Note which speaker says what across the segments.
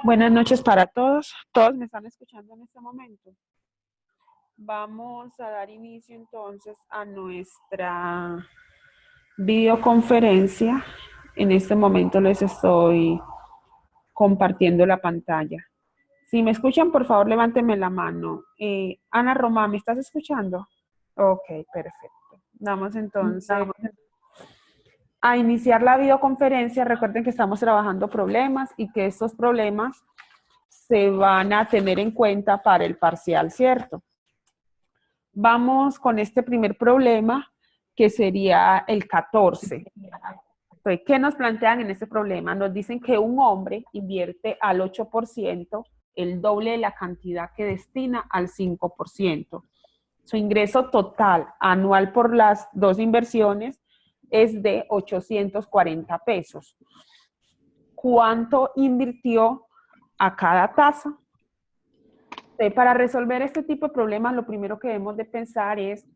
Speaker 1: Buenas noches para todos. Todos me están escuchando en este momento. Vamos a dar inicio entonces a nuestra videoconferencia. En este momento les estoy compartiendo la pantalla. Si me escuchan, por favor, levántenme la mano. Ana Román, ¿me estás escuchando? Ok, perfecto. Vamos entonces a iniciar la videoconferencia. Recuerden que estamos trabajando problemas y que estos problemas se van a tener en cuenta para el parcial, ¿cierto? Vamos con este primer problema, que sería el 14. Entonces, ¿qué nos plantean en este problema? Nos dicen que un hombre invierte al 8%, el doble de la cantidad que destina al 5%. Su ingreso total anual por las dos inversiones es de 840 pesos. ¿Cuánto invirtió a cada tasa? Para resolver este tipo de problemas, lo primero que debemos de pensar es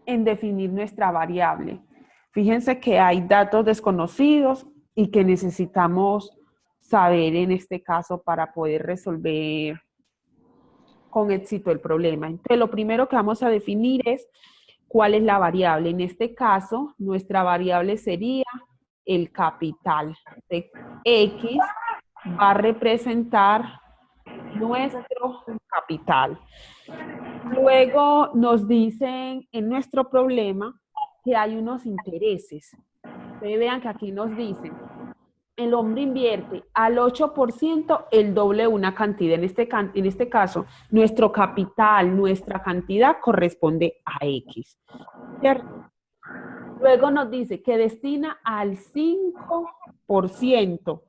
Speaker 1: en definir nuestra variable. Fíjense que hay datos desconocidos y que necesitamos saber en este caso para poder resolver con éxito el problema. Entonces, lo primero que vamos a definir es cuál es la variable. En este caso, nuestra variable sería el capital. X va a representar nuestro capital. Luego nos dicen en nuestro problema que hay unos intereses. Ustedes vean que aquí nos dicen, el hombre invierte al 8% el doble de una cantidad. En este caso, nuestro capital, nuestra cantidad corresponde a X. ¿Cierto? Luego nos dice que destina al 5%.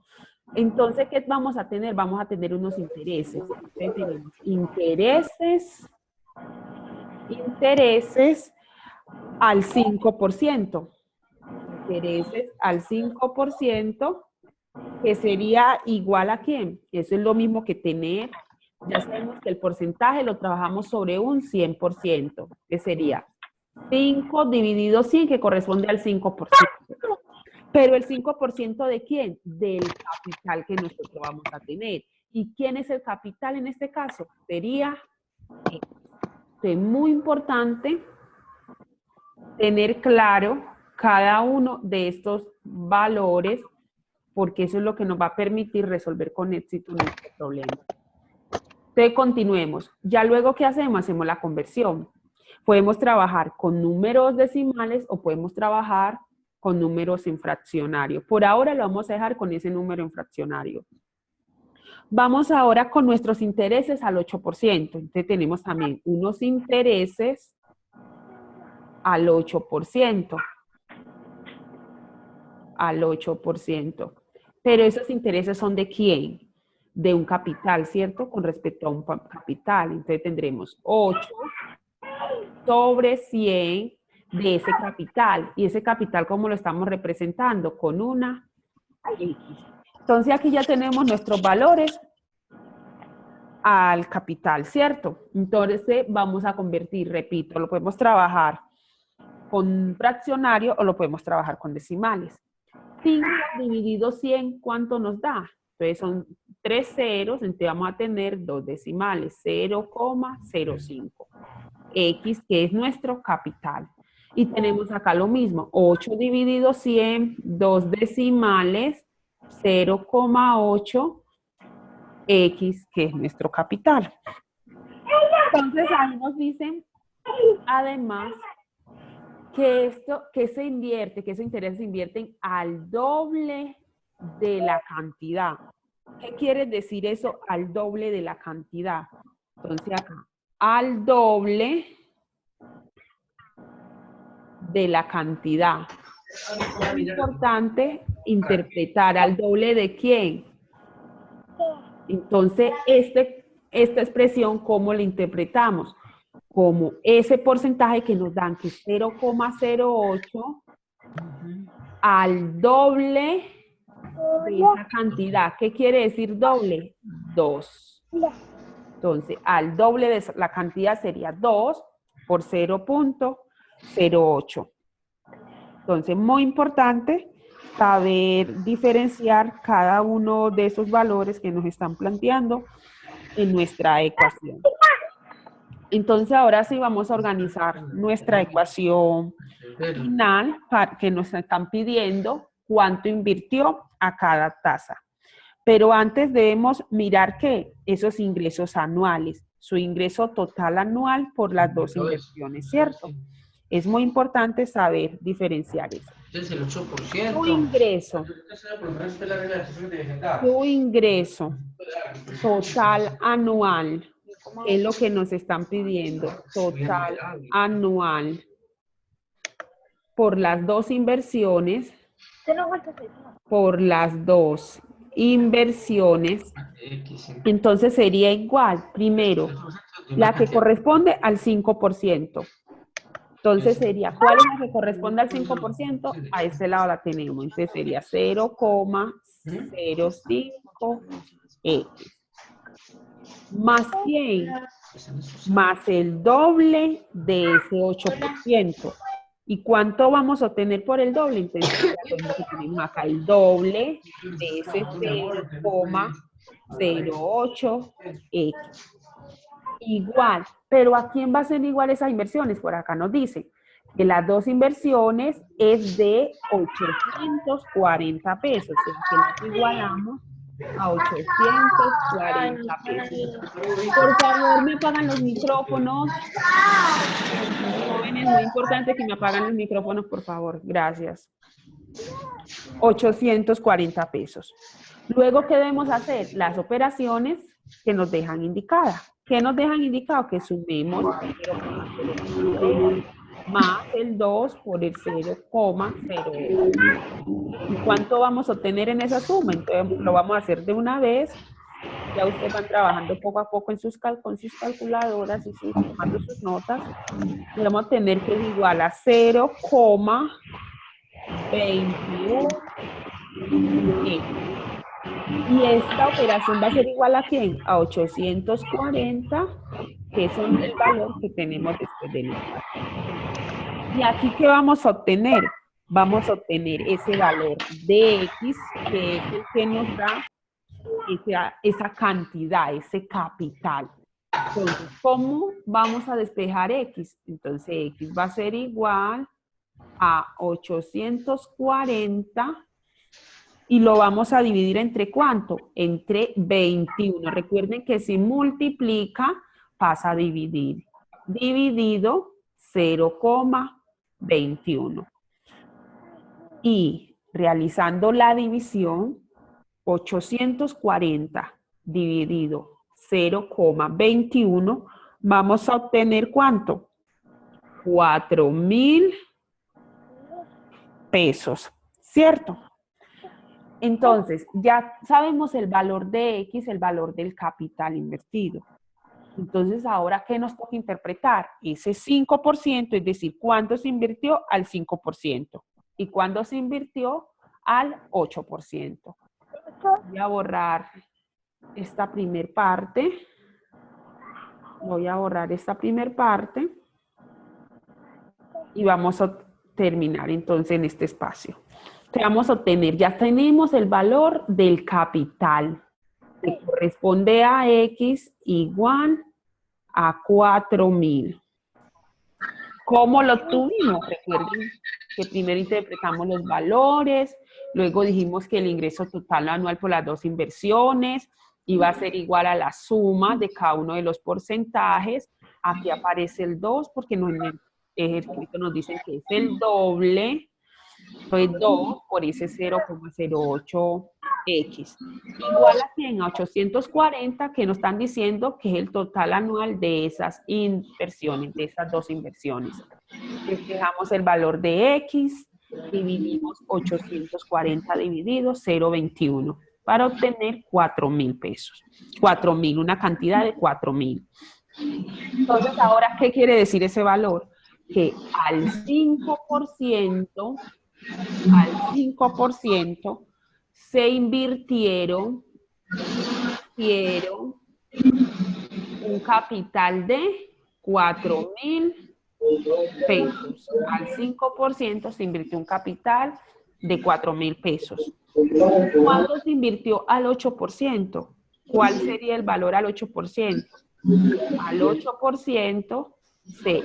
Speaker 1: Entonces, ¿qué vamos a tener? Vamos a tener unos intereses. Entonces, tenemos intereses al 5%. Intereses al 5%, que sería igual a ¿quién? Eso es lo mismo que tener. Ya sabemos que el porcentaje lo trabajamos sobre un 100%, que sería 5 dividido 100, que corresponde al 5%. Pero el 5% ¿de quién? Del capital que nosotros vamos a tener. ¿Y quién es el capital en este caso? Sería muy importante tener claro cada uno de estos valores, porque eso es lo que nos va a permitir resolver con éxito nuestro problema. Entonces, continuemos. Ya luego, ¿qué hacemos? Hacemos la conversión. Podemos trabajar con números decimales o podemos trabajar con números en fraccionario. Por ahora lo vamos a dejar con ese número en fraccionario. Vamos ahora con nuestros intereses al 8%. Entonces tenemos también unos intereses al 8%. Al 8%. Pero esos intereses son ¿de quién? De un capital, ¿cierto? Con respecto a un capital. Entonces tendremos 8 sobre 100 de ese capital. Y ese capital, ¿cómo lo estamos representando? Con una X. Entonces aquí ya tenemos nuestros valores al capital, ¿cierto? Entonces vamos a convertir, repito, lo podemos trabajar con fraccionario o lo podemos trabajar con decimales. 5 dividido 100, ¿cuánto nos da? Entonces son 3 ceros, entonces vamos a tener 2 decimales, 0,05. X, que es nuestro capital. Y tenemos acá lo mismo, 8 dividido 100, 2 decimales, 0,8, X, que es nuestro capital. Entonces ahí nos dicen, además, que ese interés se invierten al doble de la cantidad. ¿Qué quiere decir eso? Al doble de la cantidad. Entonces acá, al doble de la cantidad. Es importante interpretar al doble de quién. Entonces, esta expresión, ¿cómo la interpretamos? Como ese porcentaje que nos dan, que es 0,08 al doble de esa cantidad. ¿Qué quiere decir doble? 2. Entonces, al doble de la cantidad sería 2 por 0,08. Entonces, muy importante saber diferenciar cada uno de esos valores que nos están planteando en nuestra ecuación. Entonces, ahora sí vamos a organizar nuestra ecuación final que nos están pidiendo cuánto invirtió a cada tasa. Pero antes debemos mirar que esos ingresos anuales, su ingreso total anual por las dos inversiones, ¿cierto? Es muy importante saber diferenciar eso.
Speaker 2: Es el 8%.
Speaker 1: Su ingreso total anual, que es lo que nos están pidiendo, total anual por las dos inversiones, entonces sería igual, primero, la que corresponde al 5%. Entonces sería, ¿cuál es la que corresponde al 5%? A este lado la tenemos. Entonces sería 0,05X. ¿Más quién? Más el doble de ese 8%. ¿Y cuánto vamos a obtener por el doble? Entonces, lo que tenemos acá, el doble de ese 0,08X. Igual, pero ¿a quién va a ser igual esas inversiones? Por acá nos dice que las dos inversiones es de 840 pesos, o sea que las igualamos a 840 pesos. Por favor, me apagan los micrófonos. Jóvenes, muy importante que me apagan los micrófonos, por favor. Gracias. 840 pesos. Luego, ¿qué debemos hacer? Las operaciones que nos dejan indicadas. ¿Qué nos dejan indicado? Que sumemos 0,0 más el 2 por el 0,08. ¿Y cuánto vamos a obtener en esa suma? Entonces, lo vamos a hacer de una vez. Ya ustedes van trabajando poco a poco con sus calculadoras y tomando sus notas. Y vamos a tener que es igual a 0,21. Y esta operación va a ser igual a ¿quién? A 840, que es el valor que tenemos después de nosotros. Y aquí, ¿qué vamos a obtener? Vamos a obtener ese valor de X, que es el que nos da esa cantidad, ese capital. Entonces, ¿cómo vamos a despejar X? Entonces, X va a ser igual a 840 y lo vamos a dividir entre ¿cuánto? Entre 21. Recuerden que si multiplica, pasa a dividir. Dividido 0,21. Y realizando la división, 840 dividido 0,21, vamos a obtener ¿cuánto? 4,000 pesos, ¿cierto? Entonces, ya sabemos el valor de X, el valor del capital invertido. Entonces, ahora, ¿qué nos toca interpretar? Ese 5%, es decir, ¿cuánto se invirtió al 5%? ¿Y cuándo se invirtió al 8%? Voy a borrar esta primer parte. Voy a borrar esta primer parte. Y vamos a terminar entonces en este espacio. Entonces vamos a obtener, ya tenemos el valor del capital, que corresponde a X igual a 4,000. ¿Cómo lo tuvimos? Recuerden que primero interpretamos los valores, luego dijimos que el ingreso total anual por las dos inversiones iba a ser igual a la suma de cada uno de los porcentajes. Aquí aparece el 2 porque en el escrito nos dicen que es el doble. Entonces 2 por ese 0,08X. Igual a 100, a 840, que nos están diciendo que es el total anual de esas inversiones, de esas dos inversiones. Despejamos el valor de X, dividimos 840 dividido 0,21 para obtener 4,000 pesos. 4,000, una cantidad de 4,000. Entonces, ahora, ¿qué quiere decir ese valor? Que al 5%, se invirtieron un capital de 4,000 pesos. Al 5% se invirtió un capital de 4.000 pesos. ¿Cuánto se invirtió al 8%? ¿Cuál sería el valor al 8%? Al 8% se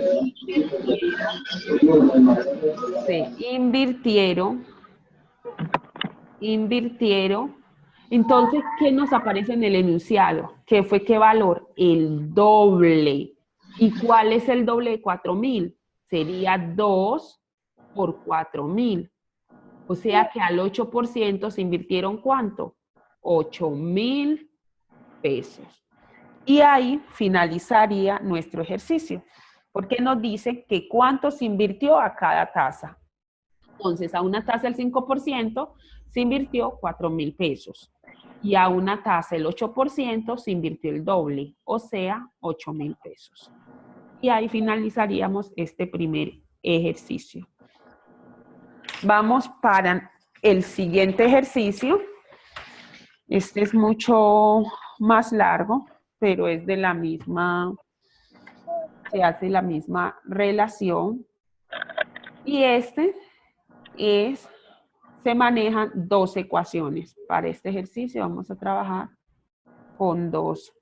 Speaker 1: invirtieron. Entonces, ¿qué nos aparece en el enunciado? ¿Qué fue qué valor? El doble. ¿Y cuál es el doble de 4.000? Sería 2 por 4.000. O sea que al 8% se invirtieron ¿cuánto? 8.000 pesos. Y ahí finalizaría nuestro ejercicio, porque nos dice que cuánto se invirtió a cada tasa. Entonces, a una tasa del 5% se invirtió 4.000 pesos. Y a una tasa del 8% se invirtió el doble, o sea, 8.000 pesos. Y ahí finalizaríamos este primer ejercicio. Vamos para el siguiente ejercicio. Este es mucho más largo, pero es de la misma, se hace la misma relación. Y este es, se manejan dos ecuaciones. Para este ejercicio vamos a trabajar con dos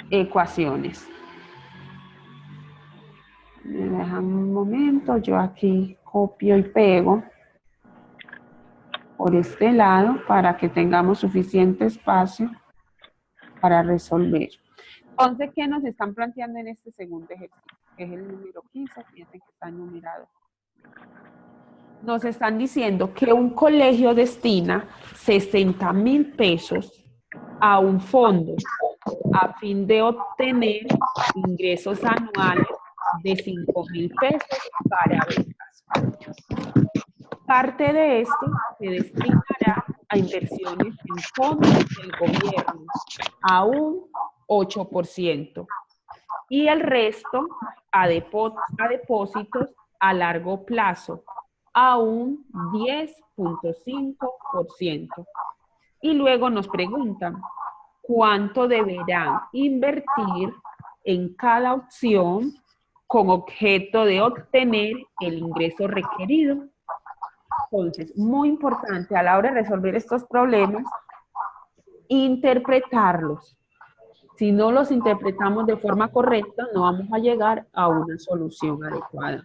Speaker 1: ecuaciones. Me dejan un momento, yo aquí copio y pego por este lado para que tengamos suficiente espacio para resolver. Entonces, ¿qué nos están planteando en este segundo ejercicio? Es el número 15, fíjense que está numerado. Nos están diciendo que un colegio destina 60.000 pesos a un fondo a fin de obtener ingresos anuales de 5.000 pesos para becas. Parte de esto se destinará a inversiones en fondos del gobierno a un 8% y el resto a depósitos a largo plazo a un 10.5%. Y luego nos preguntan, ¿cuánto deberán invertir en cada opción con objeto de obtener el ingreso requerido? Entonces, muy importante a la hora de resolver estos problemas, interpretarlos. Si no los interpretamos de forma correcta, no vamos a llegar a una solución adecuada.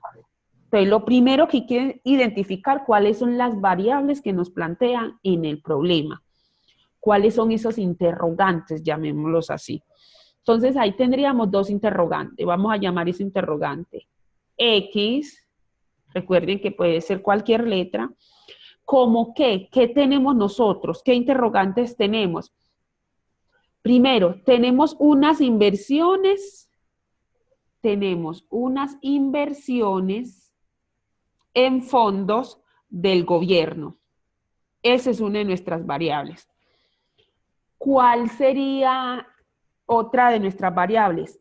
Speaker 1: Entonces, lo primero que hay que identificar cuáles son las variables que nos plantean en el problema. ¿Cuáles son esos interrogantes? Llamémoslos así. Entonces, ahí tendríamos dos interrogantes. Vamos a llamar ese interrogante X. Recuerden que puede ser cualquier letra. ¿Cómo qué? ¿Qué tenemos nosotros? ¿Qué interrogantes tenemos? Primero, tenemos unas inversiones. Tenemos unas inversiones en fondos del gobierno. Esa es una de nuestras variables. ¿Cuál sería otra de nuestras variables?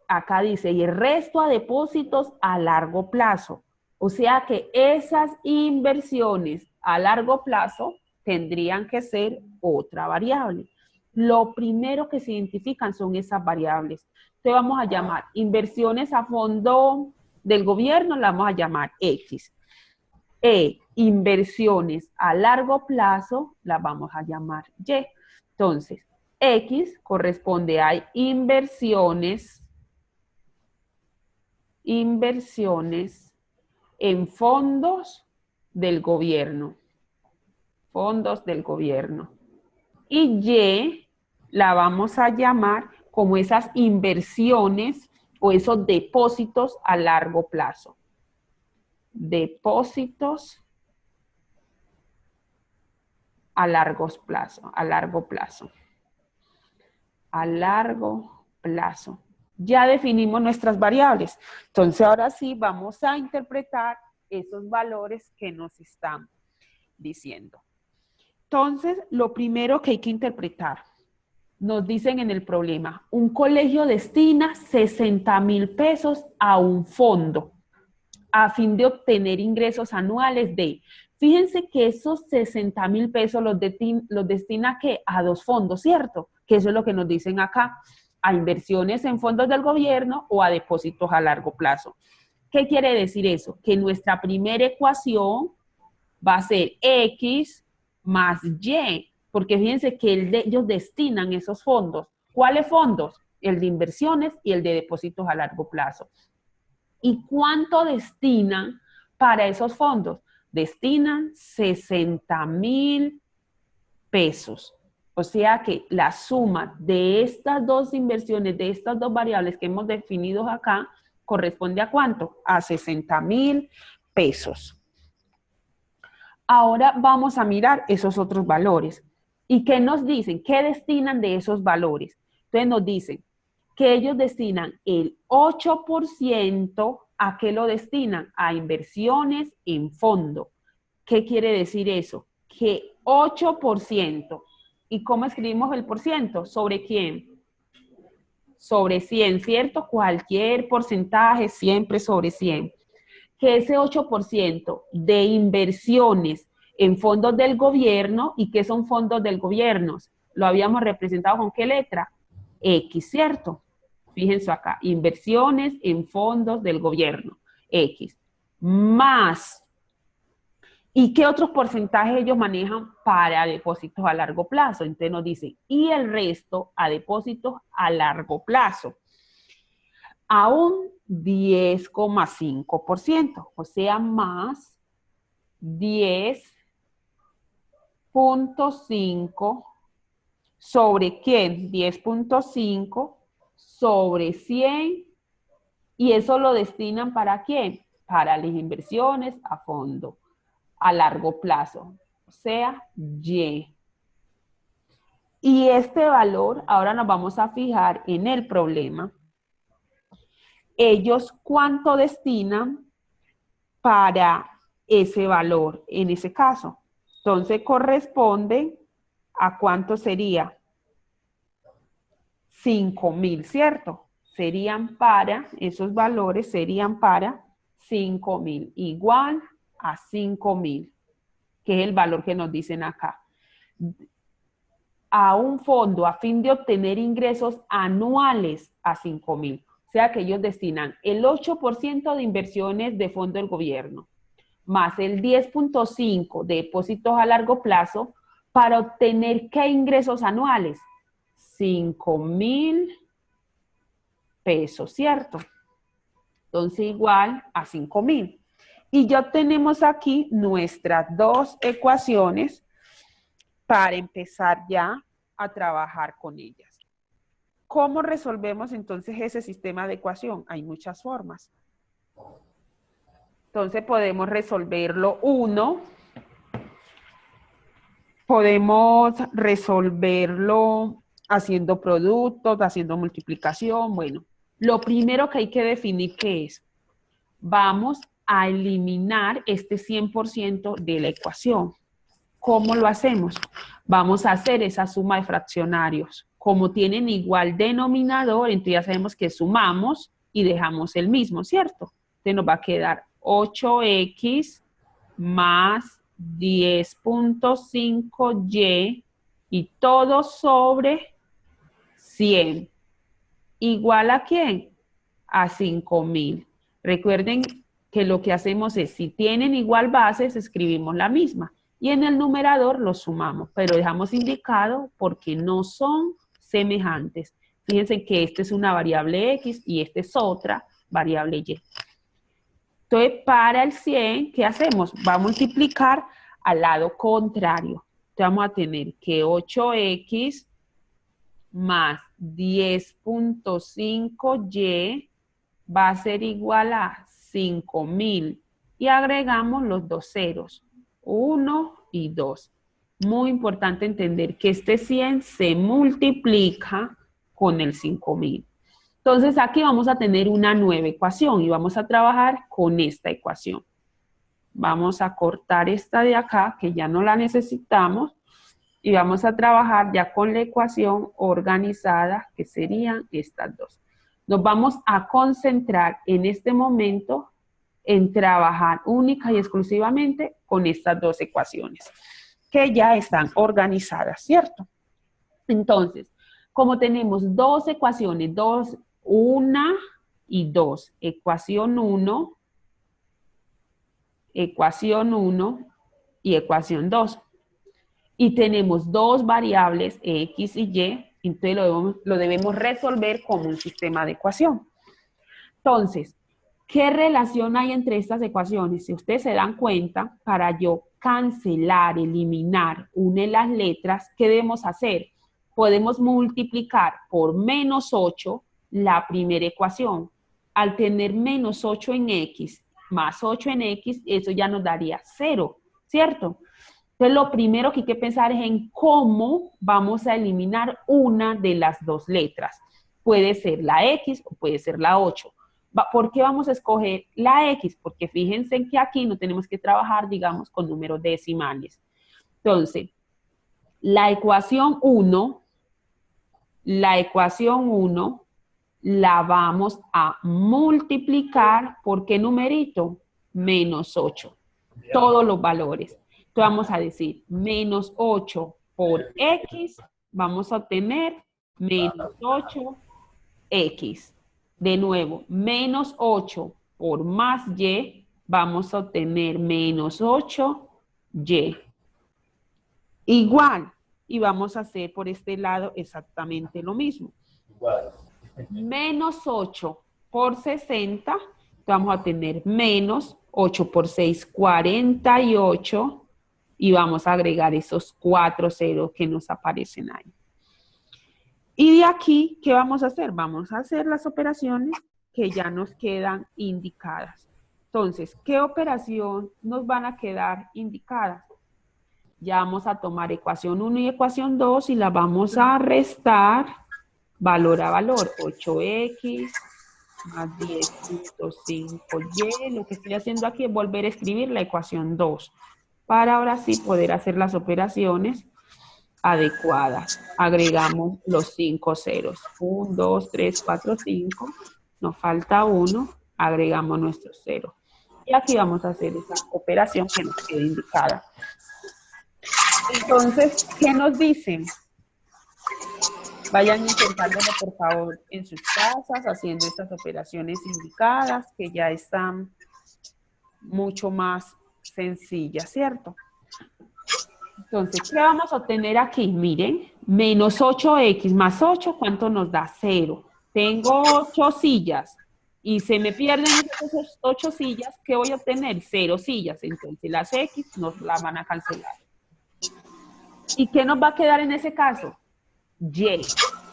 Speaker 1: Acá dice, y el resto a depósitos a largo plazo. O sea que esas inversiones a largo plazo tendrían que ser otra variable. Lo primero que se identifican son esas variables. Entonces vamos a llamar inversiones a fondo del gobierno, la vamos a llamar X. Inversiones a largo plazo, las vamos a llamar Y. Entonces, X corresponde a inversiones en fondos del gobierno. Fondos del gobierno. Y Y la vamos a llamar como esas inversiones o esos depósitos a largo plazo. Depósitos a largo plazo, a largo plazo. A largo plazo. Ya definimos nuestras variables. Entonces, ahora sí vamos a interpretar esos valores que nos están diciendo. Entonces, lo primero que hay que interpretar, nos dicen en el problema, un colegio destina 60.000 pesos a un fondo a fin de obtener ingresos anuales de, fíjense que esos 60.000 pesos los destina ¿qué? A dos fondos, ¿cierto? Que eso es lo que nos dicen acá, a inversiones en fondos del gobierno o a depósitos a largo plazo. ¿Qué quiere decir eso? Que nuestra primera ecuación va a ser X más Y, porque fíjense que ellos destinan esos fondos. ¿Cuáles fondos? El de inversiones y el de depósitos a largo plazo. ¿Y cuánto destinan para esos fondos? Destinan 60,000 pesos. O sea que la suma de estas dos inversiones, de estas dos variables que hemos definido acá, corresponde a ¿cuánto? A 60,000 pesos. Ahora vamos a mirar esos otros valores. ¿Y qué nos dicen? ¿Qué destinan de esos valores? Entonces nos dicen que ellos destinan el 8%, ¿a qué lo destinan? A inversiones en fondo. ¿Qué quiere decir eso? Que 8%. ¿Y cómo escribimos el por ciento? ¿Sobre quién? Sobre 100, ¿cierto? Cualquier porcentaje siempre sobre 100. Que ese 8% de inversiones en fondos del gobierno, ¿y qué son fondos del gobierno? Lo habíamos representado con qué letra? X, ¿cierto? Fíjense acá, inversiones en fondos del gobierno, X, más. ¿Y qué otros porcentajes ellos manejan para depósitos a largo plazo? Entonces nos dicen, y el resto a depósitos a largo plazo, a un 10,5%, o sea, más 10,5 sobre ¿quién? 10,5 sobre 100, y eso lo destinan ¿para quién? Para las inversiones a fondo, a largo plazo, o sea, Y. Y este valor, ahora nos vamos a fijar en el problema. Ellos, ¿cuánto destinan para ese valor en ese caso? Entonces, corresponde a ¿cuánto sería? 5,000, ¿cierto? Serían para, esos valores serían para 5,000, igual a 5,000, que es el valor que nos dicen acá. A un fondo a fin de obtener ingresos anuales a 5,000. O sea que ellos destinan el 8% de inversiones de fondo del gobierno, más el 10,5% de depósitos a largo plazo, para obtener ¿qué ingresos anuales? 5,000 pesos, ¿cierto? Entonces igual a 5,000. Y ya tenemos aquí nuestras dos ecuaciones para empezar ya a trabajar con ellas. ¿Cómo resolvemos entonces ese sistema de ecuación? Hay muchas formas. Entonces podemos resolverlo podemos resolverlo haciendo productos, haciendo multiplicación. Bueno, lo primero que hay que definir ¿qué es? Vamos a eliminar este 100% de la ecuación. ¿Cómo lo hacemos? Vamos a hacer esa suma de fraccionarios. Como tienen igual denominador, entonces ya sabemos que sumamos y dejamos el mismo, ¿cierto? Entonces nos va a quedar 8x más 10,5y y todo sobre 100. ¿Igual a quién? A 5,000. Recuerden que lo que hacemos es, si tienen igual bases, escribimos la misma. Y en el numerador los sumamos, pero dejamos indicado porque no son semejantes. Fíjense que esta es una variable X y esta es otra variable Y. Entonces, para el 100, ¿qué hacemos? Va a multiplicar al lado contrario. Entonces, vamos a tener que 8x más 10,5y va a ser igual a 5,000. Y agregamos los dos ceros, 1 y 2. Muy importante entender que este 100 se multiplica con el 5,000. Entonces aquí vamos a tener una nueva ecuación y vamos a trabajar con esta ecuación. Vamos a cortar esta de acá, que ya no la necesitamos, y vamos a trabajar ya con la ecuación organizada, que serían estas dos. Nos vamos a concentrar en este momento en trabajar única y exclusivamente con estas dos ecuaciones, que ya están organizadas, ¿cierto? Entonces, como tenemos dos ecuaciones, una y dos, ecuación 1 ecuación 1 y ecuación 2. Y tenemos dos variables, X y Y, entonces lo debemos resolver como un sistema de ecuación. Entonces, ¿qué relación hay entre estas ecuaciones? Si ustedes se dan cuenta, para yo cancelar, eliminar una de las letras, ¿qué debemos hacer? Podemos multiplicar por menos 8 la primera ecuación. Al tener menos 8 en X más 8 en X, eso ya nos daría 0, ¿cierto? Entonces, lo primero que hay que pensar es en cómo vamos a eliminar una de las dos letras. Puede ser la X o puede ser la 8. ¿Por qué vamos a escoger la X? Porque fíjense en que aquí no tenemos que trabajar, digamos, con números decimales. Entonces, la ecuación 1 la vamos a multiplicar por ¿qué numerito? Menos 8. Todos los valores. Entonces vamos a decir menos 8 por X, vamos a obtener menos 8X. De nuevo, menos 8 por más Y, vamos a obtener menos 8Y. Igual, y vamos a hacer por este lado exactamente lo mismo. Menos 8 por 60, vamos a tener menos 8 por 6, 48, y vamos a agregar esos 4 ceros que nos aparecen ahí. Y de aquí, ¿qué vamos a hacer? Vamos a hacer las operaciones que ya nos quedan indicadas. Entonces, ¿qué operación nos van a quedar indicadas? Ya vamos a tomar ecuación 1 y ecuación 2 y las vamos a restar valor a valor. 8X más 10.5Y. Lo que estoy haciendo aquí es volver a escribir la ecuación 2 para ahora sí poder hacer las operaciones adecuadas. Agregamos los 5 ceros. 1, 2, 3, 4, 5. Nos falta 1. Agregamos nuestro 0. Y aquí vamos a hacer esa operación que nos queda indicada. Entonces, ¿qué nos dicen? Vayan intentándolo, por favor, en sus casas, haciendo estas operaciones indicadas, que ya están mucho más sencillas, ¿cierto? Entonces, ¿qué vamos a obtener aquí? Miren, menos 8X más 8, ¿cuánto nos da? 0. Tengo 8 sillas y se me pierden esas 8 sillas, ¿qué voy a obtener? 0 sillas. Entonces, las X nos las van a cancelar. ¿Y qué nos va a quedar en ese caso? Y.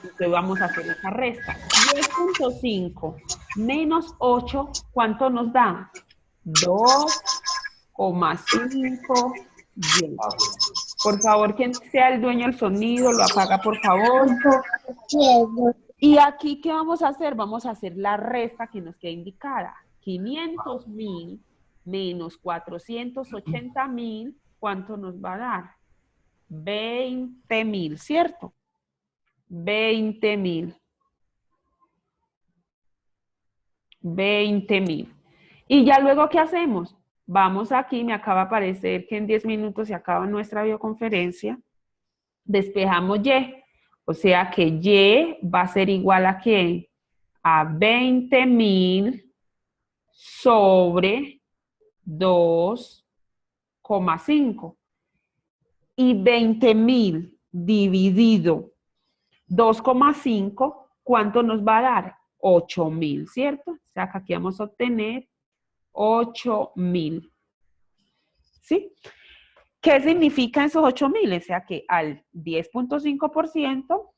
Speaker 1: Entonces vamos a hacer esa resta. 10.5 menos 8, ¿cuánto nos da? 2,5 Y. Por favor, quien sea el dueño del sonido, lo apaga, por favor. Y aquí, ¿qué vamos a hacer? Vamos a hacer la resta que nos queda indicada. 500.000 menos 480.000, ¿cuánto nos va a dar? 20.000, ¿cierto? 20.000. 20.000. Y ya luego, ¿qué hacemos? Vamos aquí, me acaba de aparecer que en 10 minutos se acaba nuestra videoconferencia. Despejamos Y. O sea que Y va a ser igual a ¿qué? A 20.000 sobre 2,5. Y 20.000 dividido 2,5, ¿cuánto nos va a dar? 8.000, ¿cierto? O sea que aquí vamos a obtener 8.000. ¿Sí? ¿Qué significa esos 8.000? O sea que al 10.5%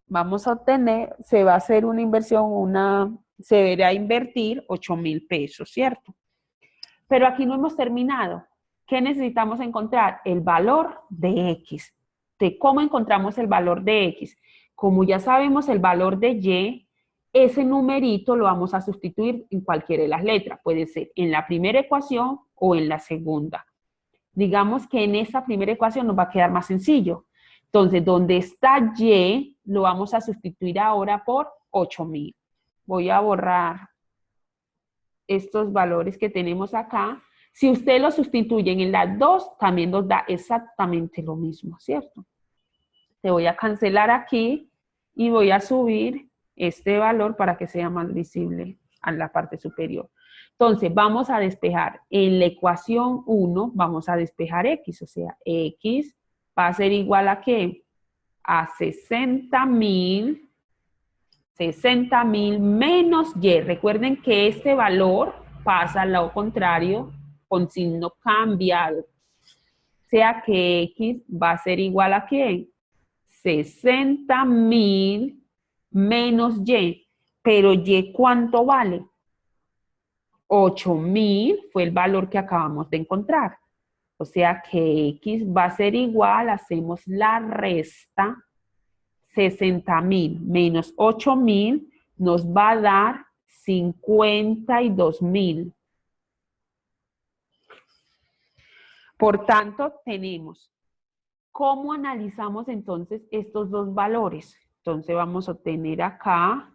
Speaker 1: vamos a obtener, se va a hacer una inversión, se deberá invertir 8.000 pesos, ¿cierto? Pero aquí no hemos terminado. ¿Qué necesitamos encontrar? El valor de X. ¿De cómo encontramos el valor de X? Como ya sabemos el valor de Y, ese numerito lo vamos a sustituir en cualquiera de las letras. Puede ser en la primera ecuación o en la segunda. Digamos que en esa primera ecuación nos va a quedar más sencillo. Entonces, donde está Y, lo vamos a sustituir ahora por 8.000. Voy a borrar estos valores que tenemos acá. Si usted los sustituye en las dos, también nos da exactamente lo mismo, ¿cierto? Te voy a cancelar aquí y voy a subir este valor para que sea más visible en la parte superior. Entonces, vamos a despejar. En la ecuación 1 vamos a despejar x, o sea, x va a ser igual a ¿qué? A 60.000 menos y. Recuerden que este valor pasa al lado contrario con signo cambiado. O sea que x va a ser igual a ¿qué? 60.000 menos y. Pero y, ¿cuánto vale? 8.000 fue el valor que acabamos de encontrar. O sea que x va a ser igual, hacemos la resta, 60.000 menos 8.000 nos va a dar 52.000. Por tanto, tenemos, ¿cómo analizamos entonces estos dos valores? Entonces vamos a obtener acá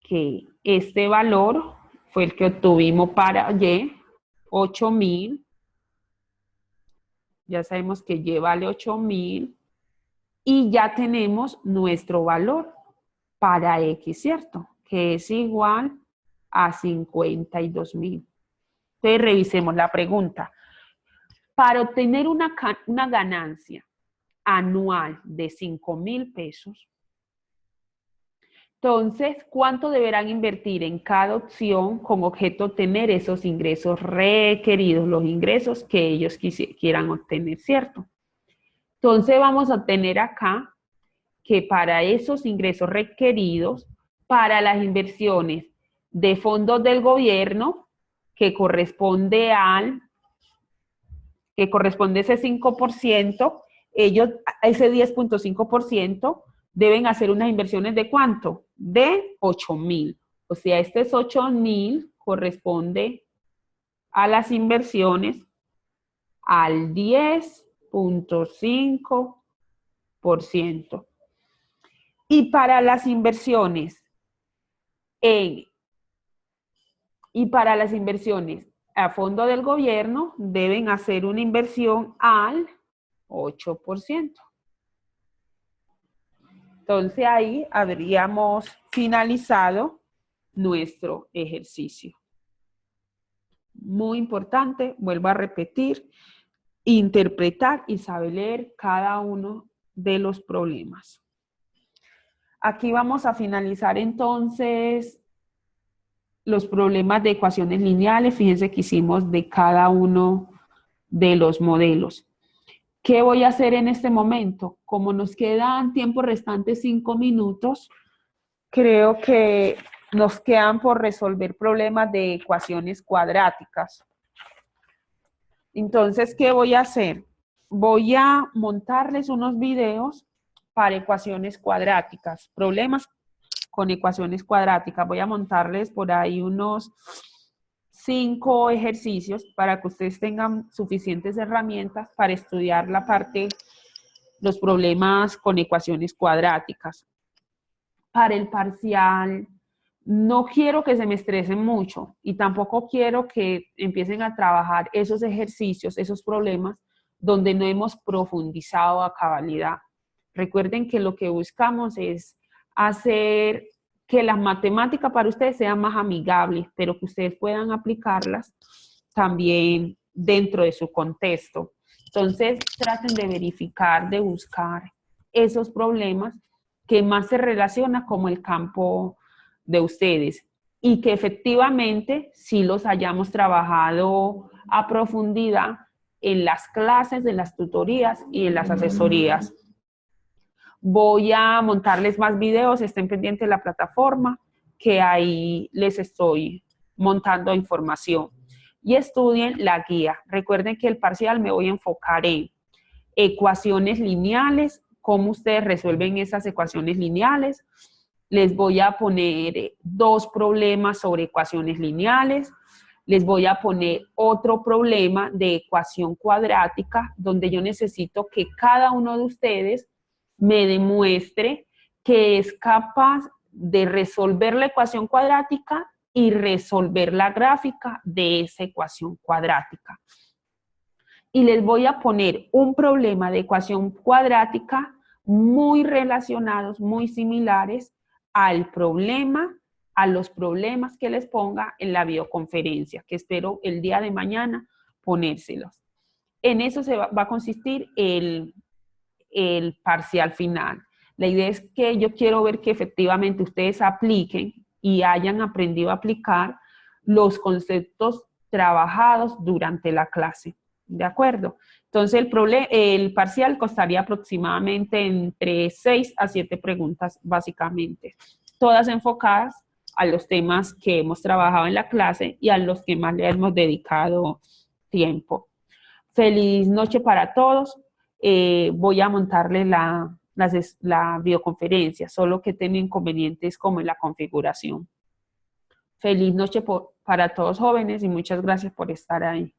Speaker 1: que este valor fue el que obtuvimos para y, 8.000. Ya sabemos que y vale 8.000 y ya tenemos nuestro valor para x, ¿cierto? Que es igual a 52.000. Entonces revisemos la pregunta. Para obtener una ganancia anual de 5.000 pesos, entonces, ¿cuánto deberán invertir en cada opción con objeto de obtener esos ingresos requeridos, los ingresos que ellos quieran obtener, ¿cierto? Entonces, vamos a obtener acá que para esos ingresos requeridos, para las inversiones de fondos del gobierno, que corresponde ese 5%, ellos, ese 10.5%, deben hacer unas inversiones de ¿cuánto? De 8.000. O sea, este es 8.000 corresponde a las inversiones al 10.5%. Y para las inversiones a fondo del gobierno deben hacer una inversión al 8%. Entonces ahí habríamos finalizado nuestro ejercicio. Muy importante, vuelvo a repetir, interpretar y saber leer cada uno de los problemas. Aquí vamos a finalizar entonces los problemas de ecuaciones lineales. Fíjense que hicimos de cada uno de los modelos. ¿Qué voy a hacer en este momento? Como nos quedan tiempo restante 5 minutos, creo que nos quedan por resolver problemas de ecuaciones cuadráticas. Entonces, ¿qué voy a hacer? Voy a montarles unos videos para ecuaciones cuadráticas, problemas con ecuaciones cuadráticas. Voy a montarles por ahí unos 5 ejercicios para que ustedes tengan suficientes herramientas para estudiar la parte, los problemas con ecuaciones cuadráticas. Para el parcial, no quiero que se me estresen mucho y tampoco quiero que empiecen a trabajar esos ejercicios, esos problemas, donde no hemos profundizado a cabalidad. Recuerden que lo que buscamos es hacer que las matemáticas para ustedes sean más amigables, pero que ustedes puedan aplicarlas también dentro de su contexto. Entonces, traten de verificar, de buscar esos problemas que más se relacionan con el campo de ustedes y que efectivamente sí los hayamos trabajado a profundidad en las clases, en las tutorías y en las asesorías. Voy a montarles más videos, estén pendientes de la plataforma, que ahí les estoy montando información. Y estudien la guía. Recuerden que el parcial me voy a enfocar en ecuaciones lineales, cómo ustedes resuelven esas ecuaciones lineales. Les voy a poner 2 problemas sobre ecuaciones lineales. Les voy a poner otro problema de ecuación cuadrática, donde yo necesito que cada uno de ustedes me demuestre que es capaz de resolver la ecuación cuadrática y resolver la gráfica de esa ecuación cuadrática. Y les voy a poner un problema de ecuación cuadrática muy relacionados, muy similares al problema a los problemas que les ponga en la videoconferencia, que espero el día de mañana ponérselos. En eso va a consistir el parcial final. La idea es que yo quiero ver que efectivamente ustedes apliquen y hayan aprendido a aplicar los conceptos trabajados durante la clase. ¿De acuerdo? Entonces, el parcial costaría aproximadamente entre 6 a 7 preguntas, básicamente, todas enfocadas a los temas que hemos trabajado en la clase y a los que más le hemos dedicado tiempo. Feliz noche para todos. Voy a montarle la videoconferencia, solo que tengo inconvenientes como en la configuración. Feliz noche para todos jóvenes y muchas gracias por estar ahí.